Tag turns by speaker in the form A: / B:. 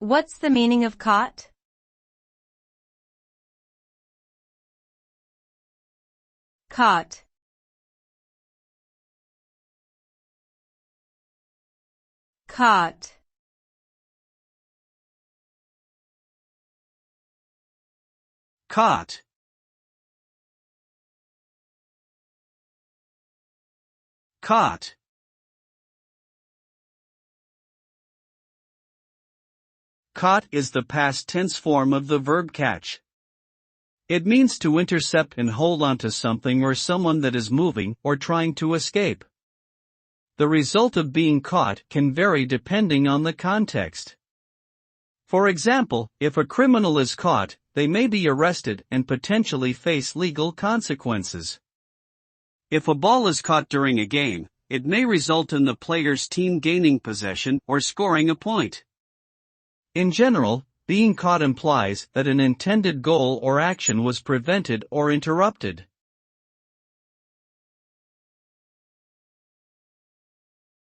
A: What's the meaning of caught? Caught. Caught.
B: Caught. Caught. Caught is the past tense form of the verb catch. It means to intercept and hold onto something or someone that is moving or trying to escape. The result of being caught can vary depending on the context. For example, if a criminal is caught, they may be arrested and potentially face legal consequences. If a ball is caught during a game, it may result in the player's team gaining possession or scoring a point. In general, being caught implies that an intended goal or action was prevented or interrupted.